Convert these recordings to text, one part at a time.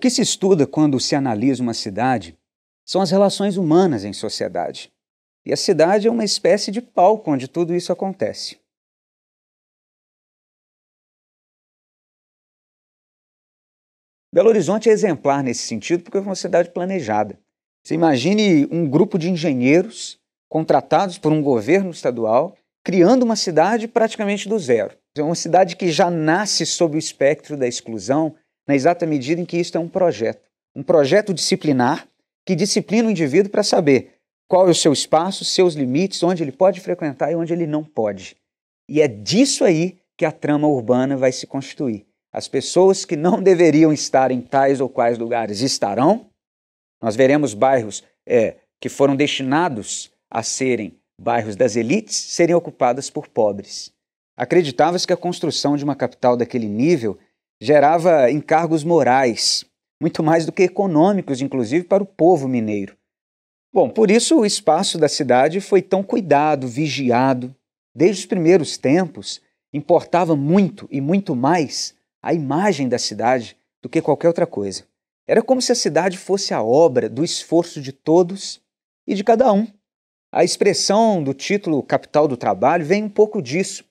que se estuda quando se analisa uma cidade são as relações humanas em sociedade. E a cidade é uma espécie de palco onde tudo isso acontece. Belo Horizonte é exemplar nesse sentido porque é uma cidade planejada. Você imagine um grupo de engenheiros contratados por um governo estadual criando uma cidade praticamente do zero. É uma cidade que já nasce sob o espectro da exclusão, na exata medida em que isto é um projeto disciplinar que disciplina o indivíduo para saber qual é o seu espaço, seus limites, onde ele pode frequentar e onde ele não pode. E é disso aí que a trama urbana vai se constituir. As pessoas que não deveriam estar em tais ou quais lugares estarão. Nós veremos bairros que foram destinados a serem bairros das elites serem ocupadas por pobres. Acreditava-se que a construção de uma capital daquele nível gerava encargos morais, muito mais do que econômicos, inclusive para o povo mineiro. Bom, por isso o espaço da cidade foi tão cuidado, vigiado. Desde os primeiros tempos, importava muito e muito mais a imagem da cidade do que qualquer outra coisa. Era como se a cidade fosse a obra do esforço de todos e de cada um. A expressão do título Capital do Trabalho vem um pouco disso.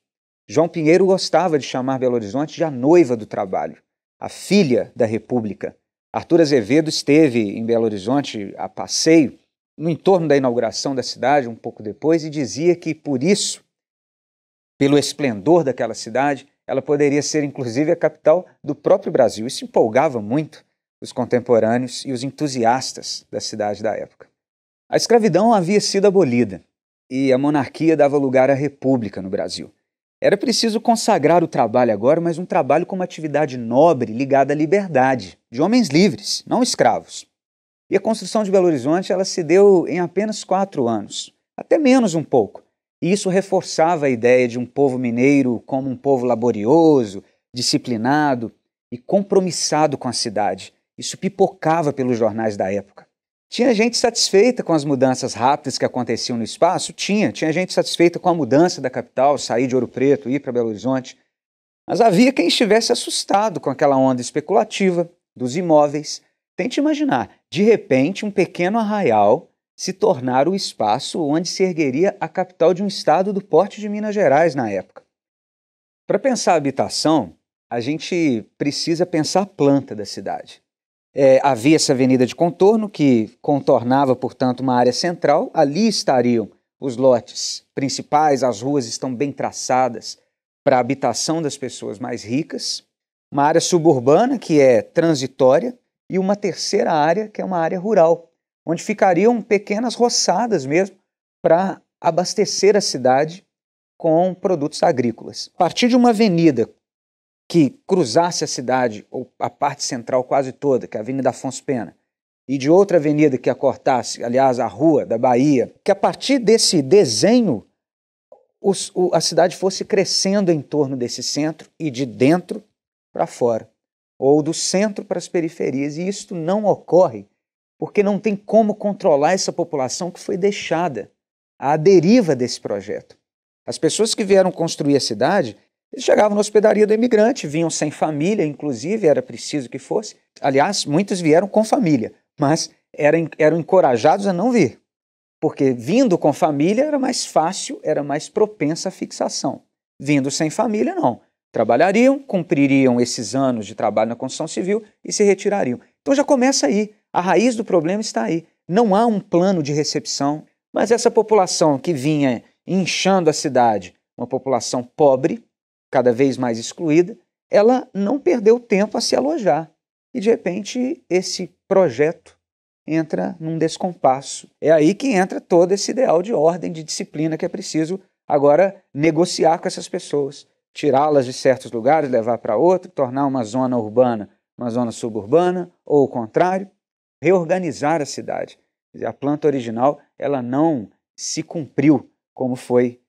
João Pinheiro gostava de chamar Belo Horizonte de a noiva do trabalho, a filha da República. Arthur Azevedo esteve em Belo Horizonte a passeio, no entorno da inauguração da cidade, um pouco depois, e dizia que, por isso, pelo esplendor daquela cidade, ela poderia ser, inclusive, a capital do próprio Brasil. Isso empolgava muito os contemporâneos e os entusiastas da cidade da época. A escravidão havia sido abolida e a monarquia dava lugar à república no Brasil. Era preciso consagrar o trabalho agora, mas um trabalho como atividade nobre ligada à liberdade, de homens livres, não escravos. E a construção de Belo Horizonte ela se deu em apenas 4 anos, até menos um pouco. E isso reforçava a ideia de um povo mineiro como um povo laborioso, disciplinado e compromissado com a cidade. Isso pipocava pelos jornais da época. Tinha gente satisfeita com as mudanças rápidas que aconteciam no espaço? Tinha gente satisfeita com a mudança da capital, sair de Ouro Preto, ir para Belo Horizonte. Mas havia quem estivesse assustado com aquela onda especulativa dos imóveis. Tente imaginar, de repente, um pequeno arraial se tornar o espaço onde se ergueria a capital de um estado do porte de Minas Gerais na época. Para pensar a habitação, a gente precisa pensar a planta da cidade. Havia essa avenida de contorno que contornava, portanto, uma área central. Ali estariam os lotes principais, as ruas estão bem traçadas para a habitação das pessoas mais ricas. Uma área suburbana que é transitória e uma terceira área que é uma área rural, onde ficariam pequenas roçadas mesmo para abastecer a cidade com produtos agrícolas. A partir de uma avenida que cruzasse a cidade, ou a parte central quase toda, que é a Avenida Afonso Pena, e de outra avenida que a cortasse, aliás, a Rua da Bahia, que a partir desse desenho a cidade fosse crescendo em torno desse centro e de dentro para fora, ou do centro para as periferias. E isso não ocorre porque não tem como controlar essa população que foi deixada à deriva desse projeto. As pessoas que vieram construir a cidade, eles chegavam na hospedaria do imigrante, vinham sem família, inclusive, era preciso que fosse. Aliás, muitos vieram com família, mas eram encorajados a não vir, porque vindo com família era mais fácil, era mais propensa à fixação. Vindo sem família, não. Trabalhariam, cumpririam esses anos de trabalho na construção civil e se retirariam. Então já começa aí. A raiz do problema está aí. Não há um plano de recepção, mas essa população que vinha inchando a cidade, uma população pobre, cada vez mais excluída, ela não perdeu tempo a se alojar. E, de repente, esse projeto entra num descompasso. É aí que entra todo esse ideal de ordem, de disciplina que é preciso agora negociar com essas pessoas. Tirá-las de certos lugares, levar para outro, tornar uma zona urbana uma zona suburbana, ou o contrário, reorganizar a cidade. A planta original ela não se cumpriu como foi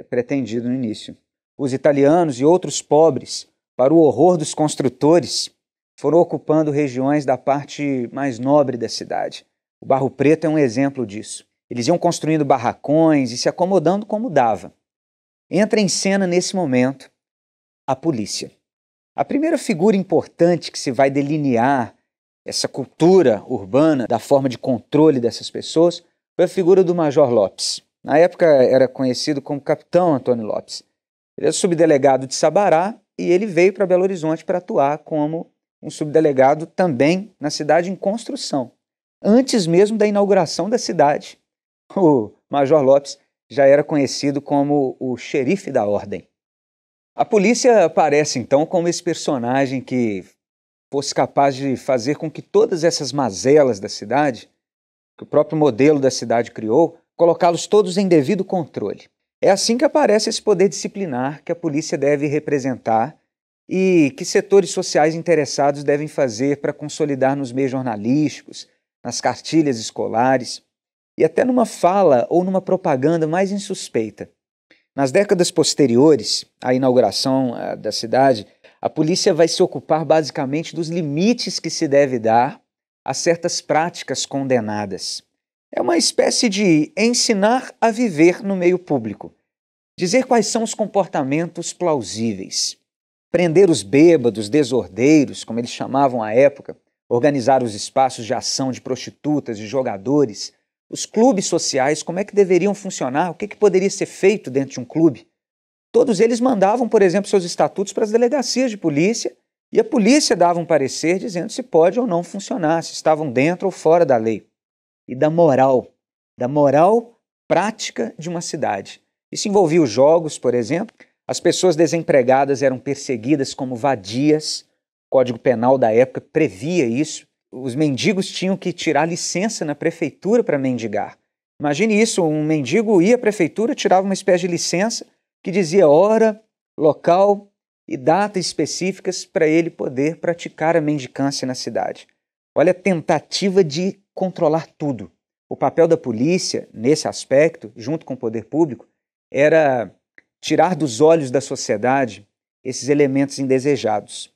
pretendido no início. Os italianos e outros pobres, para o horror dos construtores, foram ocupando regiões da parte mais nobre da cidade. O Barro Preto é um exemplo disso. Eles iam construindo barracões e se acomodando como dava. Entra em cena, nesse momento, a polícia. A primeira figura importante que se vai delinear essa cultura urbana, da forma de controle dessas pessoas, foi a figura do Major Lopes. Na época era conhecido como Capitão Antônio Lopes. Ele é subdelegado de Sabará e ele veio para Belo Horizonte para atuar como um subdelegado também na cidade em construção. Antes mesmo da inauguração da cidade, o Major Lopes já era conhecido como o xerife da ordem. A polícia aparece então como esse personagem que fosse capaz de fazer com que todas essas mazelas da cidade, que o próprio modelo da cidade criou, colocá-los todos em devido controle. É assim que aparece esse poder disciplinar que a polícia deve representar e que setores sociais interessados devem fazer para consolidar nos meios jornalísticos, nas cartilhas escolares e até numa fala ou numa propaganda mais insuspeita. Nas décadas posteriores à inauguração da cidade, a polícia vai se ocupar basicamente dos limites que se deve dar a certas práticas condenadas. É uma espécie de ensinar a viver no meio público, dizer quais são os comportamentos plausíveis, prender os bêbados, desordeiros, como eles chamavam à época, organizar os espaços de ação de prostitutas, de jogadores, os clubes sociais, como é que deveriam funcionar, o que poderia ser feito dentro de um clube. Todos eles mandavam, por exemplo, seus estatutos para as delegacias de polícia e a polícia dava um parecer dizendo se pode ou não funcionar, se estavam dentro ou fora da lei. E da moral prática de uma cidade. Isso envolvia os jogos, por exemplo. As pessoas desempregadas eram perseguidas como vadias. O Código Penal da época previa isso. Os mendigos tinham que tirar licença na prefeitura para mendigar. Imagine isso, um mendigo ia à prefeitura, tirava uma espécie de licença que dizia hora, local e data específicas para ele poder praticar a mendicância na cidade. Olha a tentativa de controlar tudo. O papel da polícia, nesse aspecto, junto com o poder público, era tirar dos olhos da sociedade esses elementos indesejados.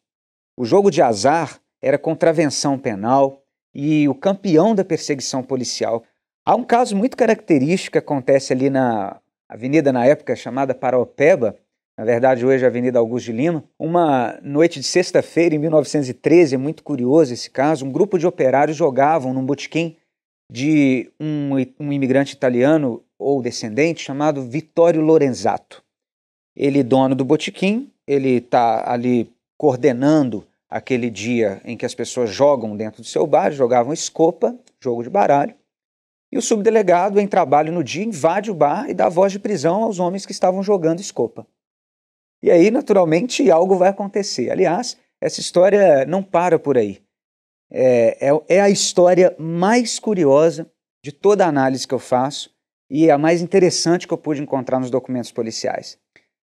O jogo de azar era contravenção penal e o campeão da perseguição policial. Há um caso muito característico que acontece ali na avenida, na época chamada Paraopeba, na verdade hoje é a Avenida Augusto de Lima. Uma noite de sexta-feira, em 1913, é muito curioso esse caso, um grupo de operários jogavam num botequim de um imigrante italiano ou descendente chamado Vittorio Lorenzato. Ele, dono do botequim, ele está ali coordenando aquele dia em que as pessoas jogam dentro do seu bar, jogavam escopa, jogo de baralho, e o subdelegado em trabalho no dia invade o bar e dá voz de prisão aos homens que estavam jogando escopa. E aí, naturalmente, algo vai acontecer. Aliás, essa história não para por aí. É a história mais curiosa de toda a análise que eu faço e a mais interessante que eu pude encontrar nos documentos policiais.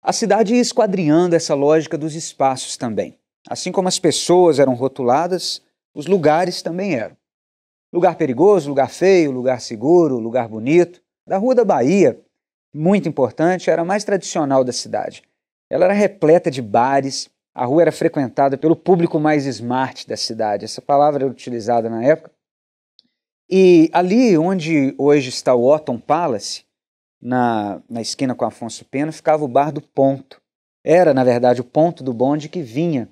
A cidade ia esquadrinhando essa lógica dos espaços também. Assim como as pessoas eram rotuladas, os lugares também eram. Lugar perigoso, lugar feio, lugar seguro, lugar bonito. Da Rua da Bahia, muito importante, era a mais tradicional da cidade. Ela era repleta de bares, a rua era frequentada pelo público mais smart da cidade. Essa palavra era utilizada na época. E ali onde hoje está o Otton Palace, na esquina com Afonso Pena, ficava o Bar do Ponto. Era, na verdade, o ponto do bonde que vinha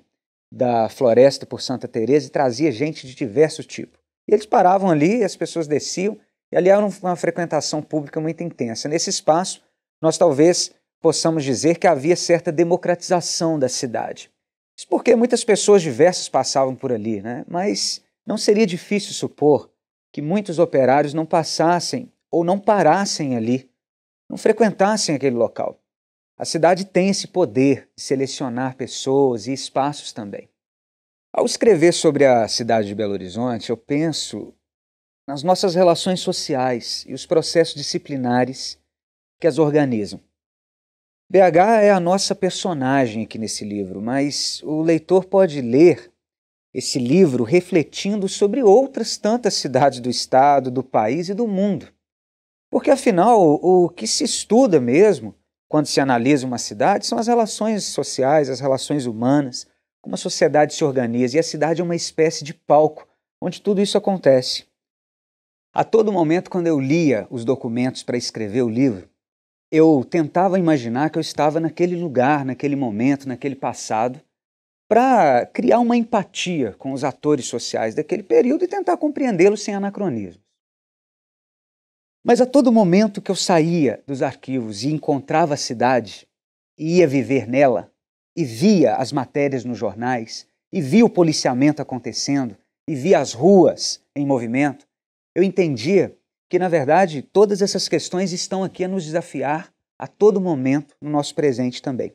da Floresta por Santa Teresa e trazia gente de diversos tipos. E eles paravam ali, as pessoas desciam, e ali era uma frequentação pública muito intensa. Nesse espaço, nós talvez possamos dizer que havia certa democratização da cidade. Isso porque muitas pessoas diversas passavam por ali, né? Mas não seria difícil supor que muitos operários não passassem ou não parassem ali, não frequentassem aquele local. A cidade tem esse poder de selecionar pessoas e espaços também. Ao escrever sobre a cidade de Belo Horizonte, eu penso nas nossas relações sociais e os processos disciplinares que as organizam. BH é a nossa personagem aqui nesse livro, mas o leitor pode ler esse livro refletindo sobre outras tantas cidades do estado, do país e do mundo. Porque, afinal, o que se estuda mesmo, quando se analisa uma cidade, são as relações sociais, as relações humanas, como a sociedade se organiza, e a cidade é uma espécie de palco onde tudo isso acontece. A todo momento, quando eu lia os documentos para escrever o livro, eu tentava imaginar que eu estava naquele lugar, naquele momento, naquele passado, para criar uma empatia com os atores sociais daquele período e tentar compreendê-los sem anacronismos. Mas a todo momento que eu saía dos arquivos e encontrava a cidade, e ia viver nela, e via as matérias nos jornais, e via o policiamento acontecendo, e via as ruas em movimento, eu entendia que, na verdade, todas essas questões estão aqui a nos desafiar a todo momento no nosso presente também.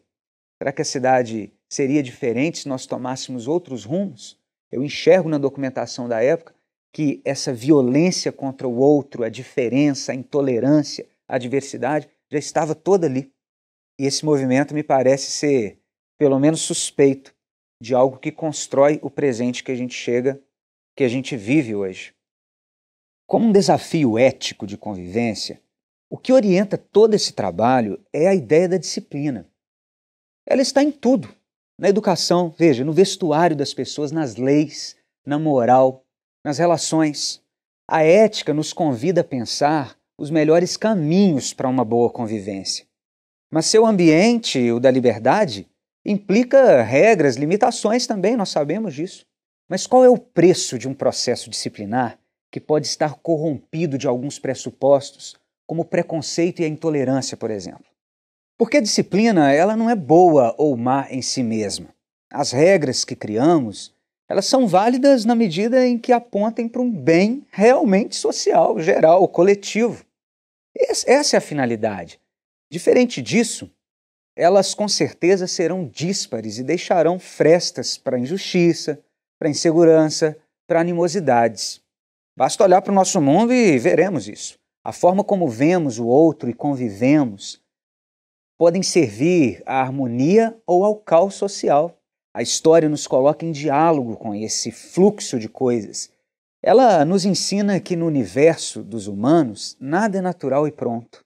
Será que a cidade seria diferente se nós tomássemos outros rumos? Eu enxergo na documentação da época que essa violência contra o outro, a diferença, a intolerância, a diversidade, já estava toda ali. E esse movimento me parece ser, pelo menos, suspeito de algo que constrói o presente que a gente vive hoje. Como um desafio ético de convivência, o que orienta todo esse trabalho é a ideia da disciplina. Ela está em tudo, na educação, veja, no vestuário das pessoas, nas leis, na moral, nas relações. A ética nos convida a pensar os melhores caminhos para uma boa convivência. Mas seu ambiente, o da liberdade, implica regras, limitações também, nós sabemos disso. Mas qual é o preço de um processo disciplinar que pode estar corrompido de alguns pressupostos, como o preconceito e a intolerância, por exemplo? Porque a disciplina, ela não é boa ou má em si mesma. As regras que criamos, elas são válidas na medida em que apontem para um bem realmente social, geral, coletivo. Essa é a finalidade. Diferente disso, elas com certeza serão díspares e deixarão frestas para a injustiça, para a insegurança, para animosidades. Basta olhar para o nosso mundo e veremos isso. A forma como vemos o outro e convivemos podem servir à harmonia ou ao caos social. A história nos coloca em diálogo com esse fluxo de coisas. Ela nos ensina que no universo dos humanos nada é natural e pronto.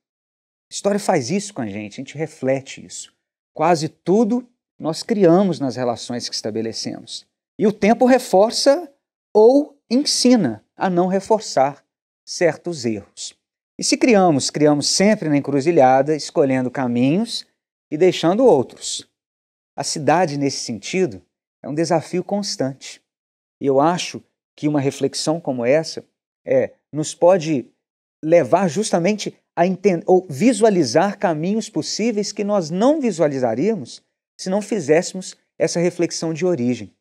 A história faz isso com a gente reflete isso. Quase tudo nós criamos nas relações que estabelecemos. E o tempo reforça ou ensina a não reforçar certos erros. E se criamos sempre na encruzilhada, escolhendo caminhos e deixando outros. A cidade, nesse sentido, é um desafio constante. E eu acho que uma reflexão como essa nos pode levar justamente a entender ou visualizar caminhos possíveis que nós não visualizaríamos se não fizéssemos essa reflexão de origem.